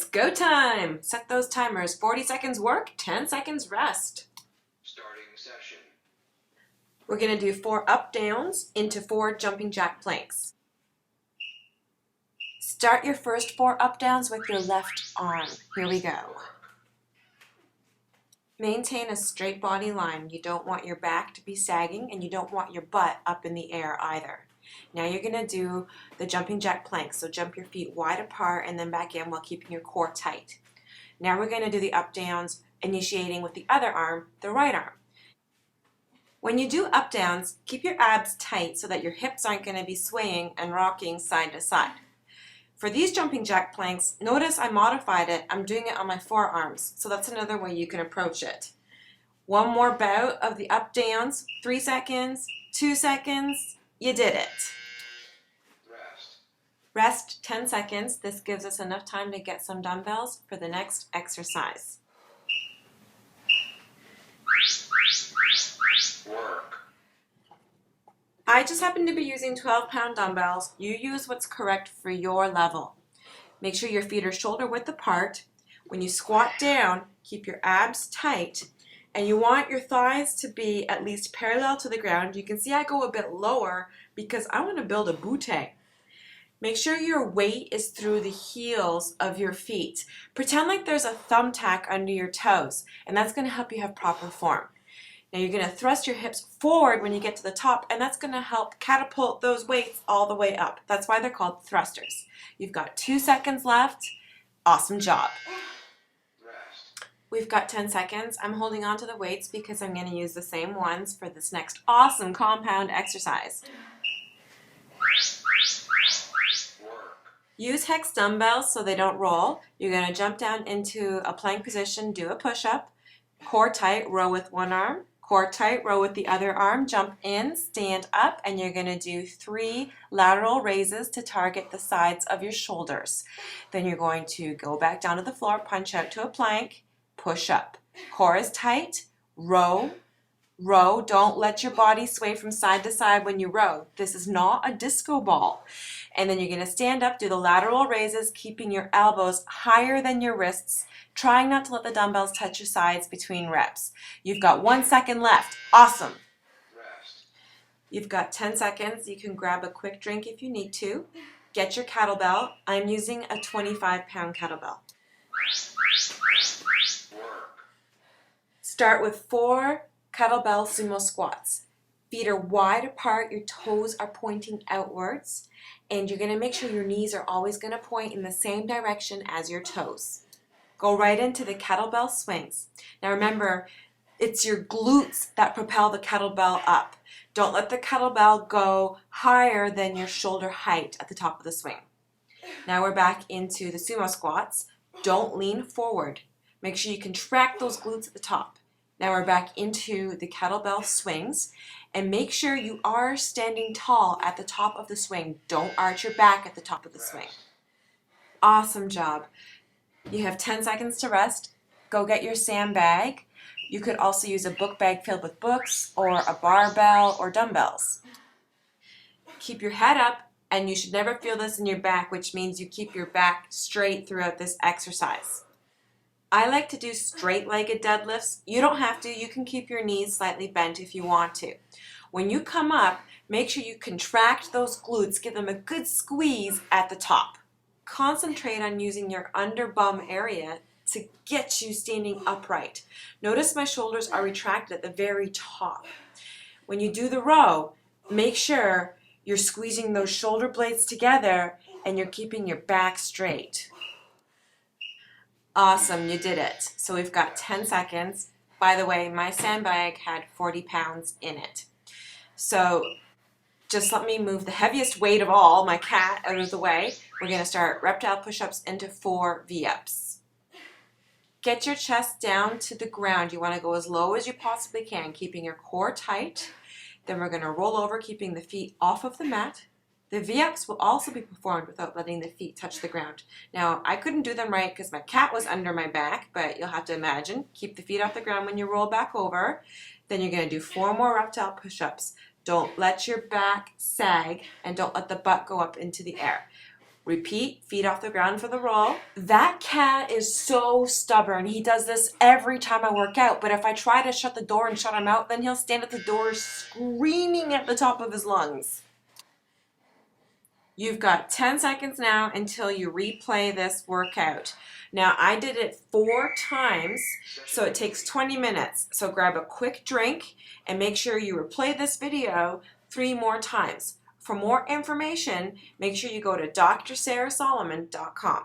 go time! Set those timers. 40 seconds work, 10 seconds rest. Starting session. We're going to do 4 up-downs into 4 jumping jack planks. Start your first 4 up-downs with your left arm. Here we go. Maintain a straight body line. You don't want your back to be sagging and you don't want your butt up in the air either. Now you're going to do the jumping jack planks. So jump your feet wide apart and then back in while keeping your core tight. Now we're going to do the up-downs, initiating with the other arm, the right arm. When you do up-downs, keep your abs tight so that your hips aren't going to be swaying and rocking side to side. For these jumping jack planks, notice I modified it. I'm doing it on my forearms, so that's another way you can approach it. One more bout of the up-downs, 3 seconds, 2 seconds, you did it. Rest 10 seconds. This gives us enough time to get some dumbbells for the next exercise. Work. I just happen to be using 12-pound dumbbells. You use what's correct for your level. Make sure your feet are shoulder width apart. When you squat down, keep your abs tight, and you want your thighs to be at least parallel to the ground. You can see I go a bit lower because I want to build a butte. Make sure your weight is through the heels of your feet. Pretend like there's a thumbtack under your toes, and that's going to help you have proper form. Now you're going to thrust your hips forward when you get to the top, and that's going to help catapult those weights all the way up. That's why they're called thrusters. You've got 2 seconds left. Awesome job. We've got 10 seconds. I'm holding on to the weights because I'm going to use the same ones for this next awesome compound exercise. Use hex dumbbells so they don't roll. You're going to jump down into a plank position, do a push-up, core tight, row with one arm, core tight, row with the other arm, jump in, stand up, and you're going to do 3 lateral raises to target the sides of your shoulders. Then you're going to go back down to the floor, punch out to a plank, push up. Core is tight, row, row. Don't let your body sway from side to side when you row. This is not a disco ball. And then you're going to stand up, do the lateral raises, keeping your elbows higher than your wrists, trying not to let the dumbbells touch your sides between reps. You've got 1 second left. Awesome. You've got 10 seconds. You can grab a quick drink if you need to. Get your kettlebell. I'm using a 25-pound kettlebell. Start with 4 kettlebell sumo squats. Feet are wide apart, your toes are pointing outwards, and you're going to make sure your knees are always going to point in the same direction as your toes. Go right into the kettlebell swings. Now remember, it's your glutes that propel the kettlebell up. Don't let the kettlebell go higher than your shoulder height at the top of the swing. Now we're back into the sumo squats. Don't lean forward. Make sure you contract those glutes at the top. Now we're back into the kettlebell swings, and make sure you are standing tall at the top of the swing. Don't arch your back at the top of the swing. Awesome job. You have 10 seconds to rest. Go get your sandbag. You could also use a book bag filled with books or a barbell or dumbbells. Keep your head up, and you should never feel this in your back, which means you keep your back straight throughout this exercise. I like to do straight-legged deadlifts. You don't have to. You can keep your knees slightly bent if you want to. When you come up, make sure you contract those glutes. Give them a good squeeze at the top. Concentrate on using your under bum area to get you standing upright. Notice my shoulders are retracted at the very top. When you do the row, make sure you're squeezing those shoulder blades together and you're keeping your back straight. Awesome, you did it. So we've got 10 seconds. By the way, my sandbag had 40 pounds in it. So just let me move the heaviest weight of all, my cat, out of the way. We're going to start reptile push-ups into 4 V-ups. Get your chest down to the ground. You want to go as low as you possibly can, keeping your core tight. Then we're going to roll over, keeping the feet off of the mat. The V-ups will also be performed without letting the feet touch the ground. Now, I couldn't do them right because my cat was under my back, but you'll have to imagine. Keep the feet off the ground when you roll back over. Then you're going to do 4 more reptile push-ups. Don't let your back sag, and don't let the butt go up into the air. Repeat, feet off the ground for the roll. That cat is so stubborn. He does this every time I work out, but if I try to shut the door and shut him out, then he'll stand at the door screaming at the top of his lungs. You've got 10 seconds now until you replay this workout. Now, I did it 4 times, so it takes 20 minutes. So grab a quick drink and make sure you replay this video 3 more times. For more information, make sure you go to drsarahsolomon.com.